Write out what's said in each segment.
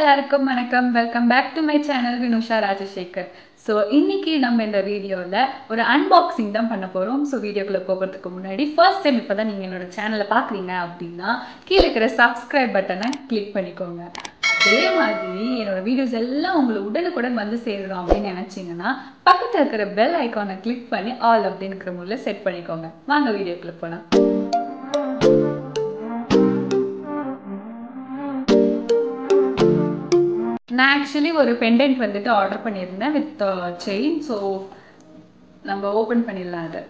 எல்லாருக்கும் வணக்கம். Welcome back to my channel Vinusha Rajasekar. So இன்னைக்கு நம்ம இந்த வீடியோவில் ஒரு அன்பாக்சிங் தான் பண்ண போகிறோம். ஸோ வீடியோக்குள்ளே போகிறதுக்கு முன்னாடி ஃபர்ஸ்ட் டைம் இப்போ தான் நீங்கள் என்னோட சேனலை பார்க்குறீங்க அப்படின்னா கீழே இருக்கிற சப்ஸ்கிரைப் பட்டனை கிளிக் பண்ணிக்கோங்க. அதே மாதிரி என்னோட வீடியோஸ் எல்லாம் உங்களை உடனுக்குடன் வந்து சேரணும் அப்படின்னு நினச்சிங்கன்னா பக்கத்தில் இருக்கிற பெல் ஐக்கானை கிளிக் பண்ணி ஆல் அப்படிங்கிற முறையில் செட் பண்ணிக்கோங்க. வாங்க வீடியோக்குள்ளே போகலாம். நான் ஆக்சுவலி ஒரு பெண்டன்ட் வந்துட்டு ஆர்டர் பண்ணியிருந்தேன் வித் செயின். ஸோ நம்ம ஓப்பன் பண்ணிடலாம் அதை.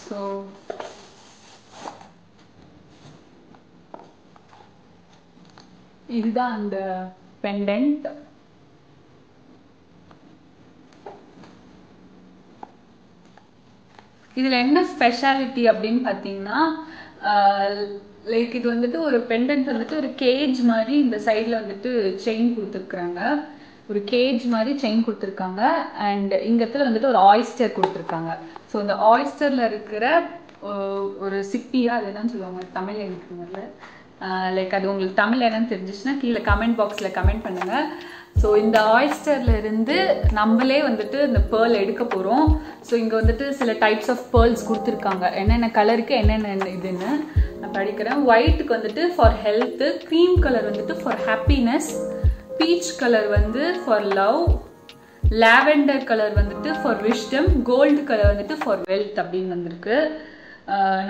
ஸோ இதுதான் அந்த பெண்டன்ட். இதில் என்ன ஸ்பெஷாலிட்டி அப்படின்னு பார்த்தீங்கன்னா, லைக் இது வந்துட்டு ஒரு பெண்டன்ட் வந்துட்டு ஒரு கேஜ் மாதிரி இந்த சைடில் வந்துட்டு செயின் கொடுத்துருக்குறாங்க. ஒரு கேஜ் மாதிரி செயின் கொடுத்துருக்காங்க. அண்ட் இங்கத்துல வந்துட்டு ஒரு ஆயிஸ்டர் கொடுத்துருக்காங்க. ஸோ இந்த ஆயிஸ்டரில் இருக்கிற ஒரு சிப்பியா அது என்னன்னு சொல்லுவாங்க தமிழ் எனக்கு லைக் அது உங்களுக்கு தமிழ் என்னன்னு தெரிஞ்சிச்சுன்னா கீழே கமெண்ட் பாக்ஸில் கமெண்ட் பண்ணுங்கள். ஸோ இந்த ஆயிஸ்டர்ல இருந்து நம்மளே வந்துட்டு இந்த பேர்ல் எடுக்க போகிறோம். ஸோ இங்கே வந்துட்டு சில டைப்ஸ் ஆஃப் பேர்ல்ஸ் கொடுத்துருக்காங்க. என்னென்ன கலருக்கு என்னென்ன இதுன்னு நான் படிக்கிறேன். ஒயிட்டுக்கு வந்துட்டு ஃபார் ஹெல்த்து, க்ரீம் கலர் வந்துட்டு ஃபார் ஹாப்பினஸ், பீச் கலர் வந்து ஃபார் லவ், லாவெண்டர் கலர் வந்துட்டு ஃபார் விஷ்டம், கோல்டு கலர் வந்துட்டு ஃபார் வெல்த் அப்படின்னு வந்திருக்கு.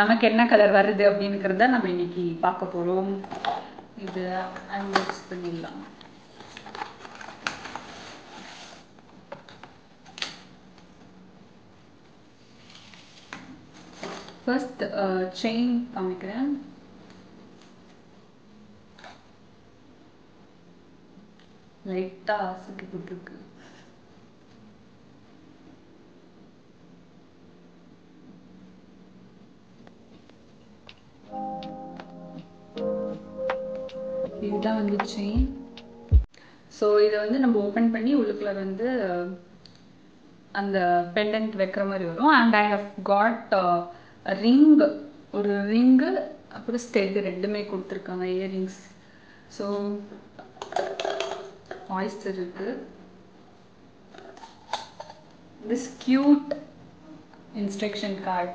நமக்கு என்ன கலர் வருது அப்படிங்கிறத நம்ம இன்னைக்கு பார்க்க போகிறோம். இது அன்பாக்ஸ் பண்ணிடலாம். ஃபர்ஸ்ட் செயின் காமிக்கிறேன். லைட்டாக ஆசைக்கு போட்டிருக்கு. இதுதான் வந்து செயின். ஸோ இதை வந்து நம்ம ஓப்பன் பண்ணி உள்ளுக்குள்ள வந்து அந்த பெண்டன்ட் வைக்கிற மாதிரி வரும். And I have got ring, ஒரு ரிங்கு அப்புறம் ஸ்டெட் ரெண்டுமே கொடுத்துருக்காங்க, இயரிங்ஸ். ஸோ ஆயிஸ்டர் இருக்கு. This cute instruction card.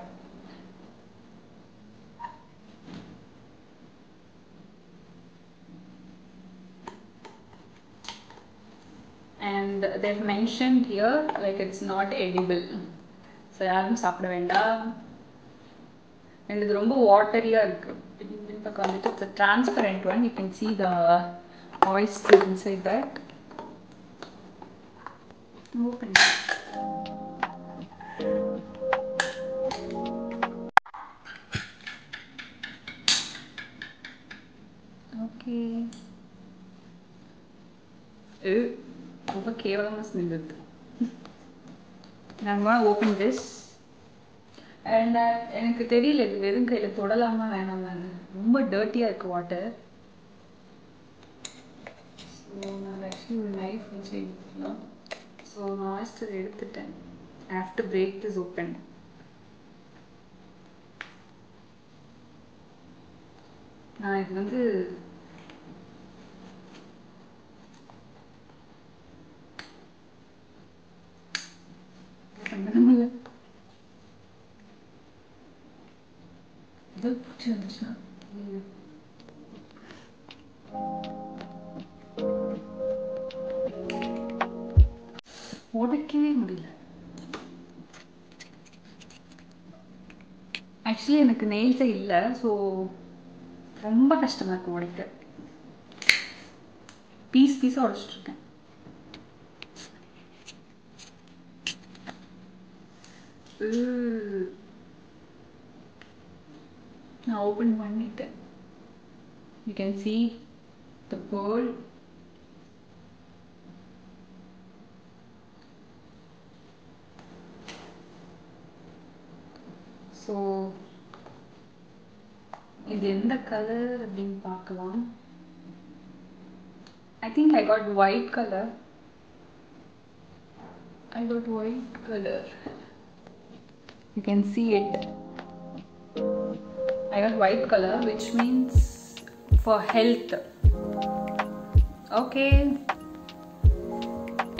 And they've mentioned here like it's not edible. So யாரும் சாப்பிட வேண்டாம். And இது ரொம்ப வாட்டரியா இருக்கு. இந்த பக்கம் வந்துட்டு it's a transparent one. You can see the oyster inside that. Open it. Okay. ரொம்ப கேவலமாக ஸ்மெல். நான் வேணா ஓப்பன் திஸ். அண்ட் எனக்கு தெரியல இது வெறும் கையில் தொடலாமா வேணாமான்னு. ரொம்ப டர்ட்டியாக இருக்குது வாட்டர். ஸோ நான் ஆக்சுவலி ஒரு நைஃப் வச்சு எடுத்துக்கலாம். ஸோ நான் ஆயிஸ்டர் எடுத்துட்டேன். I have to break this open. நான் இது வந்து பூச்சி வந்துச்சுன்னா உடைக்கவே முடியல. ஆக்சுவலி எனக்கு நெயில்ஸே இல்லை. ஸோ ரொம்ப கஷ்டமாக இருக்கு உடைக்க. பீஸாக உடைச்சிட்ருக்கேன். நான் ஓப்பன் பண்ணிட்டேன். You can see the pearl. So இது எந்த கலர் அப்படின்னு பார்க்கலாம். I think I got white colour. I got white color. You can see it. I got white color, which means for health. Okay.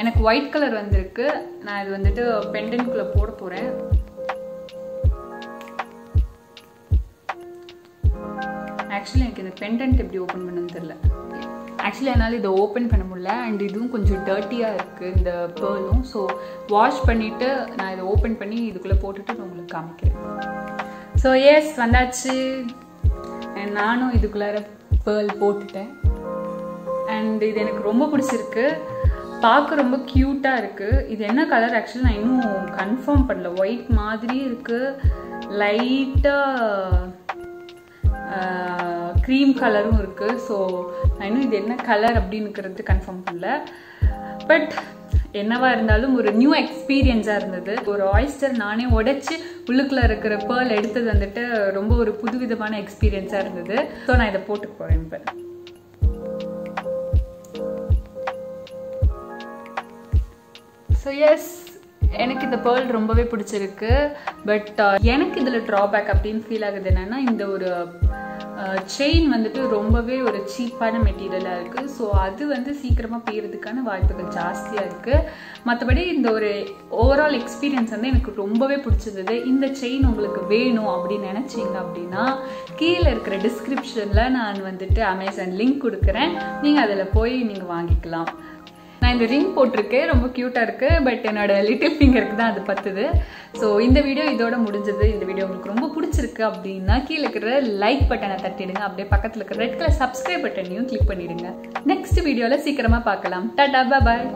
எனக்கு white color வந்திருக்கு. நான் இது வந்துட்டு pendant குள்ள போட போறேன். Actually எனக்கு இந்த pendant எப்படி ஓபன் பண்ணனும்னு தெரியல. Actually என்னால இத ஓபன் பண்ண முடியல and இதுவும் கொஞ்சம் டர்ட்டியா இருக்கு இந்த pearl-ம். So வாஷ் பண்ணிட்டு நான் இத ஓபன் பண்ணி இதுக்குள்ள போட்டுட்டு நான் உங்களுக்கு காமிக்கிறேன். So yes வந்தாச்சு. and நானும் இதுக்குள்ள pearl போட்டுட்டேன். and இது எனக்கு ரொம்ப பிடிச்சிருக்கு. பார்க்க ரொம்ப கியூட்டா இருக்கு. இது என்ன கலர் actually நான் இன்னும் கன்ஃபார்ம் பண்ணல. ஒயிட் மாதிரி இருக்கு. லைட்டா cream கலரும் இருக்கு. ஸோ நான் இன்னும் இது என்ன கலர் அப்படிங்கிறது கன்ஃபார்ம் பண்ணல. பட் என்னவா இருந்தாலும் ஒரு நியூ எக்ஸ்பீரியன்ஸாக இருந்தது. ஒரு ஆயிஸ்டர் நானே உடைச்சு உள்ளுக்குள்ள இருக்கிற பேர்ல் எடுத்தது வந்துட்டு ரொம்ப ஒரு புதுவிதமான எக்ஸ்பீரியன்ஸாக இருந்தது. ஸோ நான் இதை போட்டு போகிறேன் இப்போ. ஸோ எஸ் எனக்கு இந்த பேர்ல் ரொம்பவே பிடிச்சிருக்கு. பட் எனக்கு இதில் ட்ராபேக் அப்படின்னு ஃபீல் ஆகுது என்னன்னா இந்த ஒரு செயின் வந்துட்டு ரொம்பவே ஒரு சீப்பான மெட்டீரியலாக இருக்குது. ஸோ அது வந்து சீக்கிரமாக பெய்யறதுக்கான வாய்ப்புகள் ஜாஸ்தியாக இருக்குது. மற்றபடி இந்த ஒரு ஓவரால் எக்ஸ்பீரியன்ஸ் வந்து எனக்கு ரொம்பவே பிடிச்சிருந்தது. இந்த செயின் உங்களுக்கு வேணும் அப்படின்னு நினச்சிங்க அப்படின்னா கீழே இருக்கிற டிஸ்கிரிப்ஷனில் நான் வந்துட்டு அமேசான் லிங்க் கொடுக்குறேன். நீங்கள் அதில் போய் நீங்கள் வாங்கிக்கலாம். நான் இந்த ரிங் போட்டிருக்கேன். ரொம்ப க்யூட்டாக இருக்குது. பட் என்னோட லிட்டில் ஃபிங்கருக்கு தான் அது பத்துது. ஸோ இந்த வீடியோ இதோட முடிஞ்சது. இந்த வீடியோ உங்களுக்கு ரொம்ப பிடிச்சிருக்கு அப்படின்னா கீழே இருக்கிற லைக் பட்டனை தட்டிடுங்க. அப்படியே பக்கத்தில் இருக்கிற ரெட் கலர் சப்ஸ்கிரைப் பட்டனையும் கிளிக் பண்ணிடுங்க. நெக்ஸ்ட் வீடியோவில் சீக்கிரமாக பார்க்கலாம். டாடா பாய்.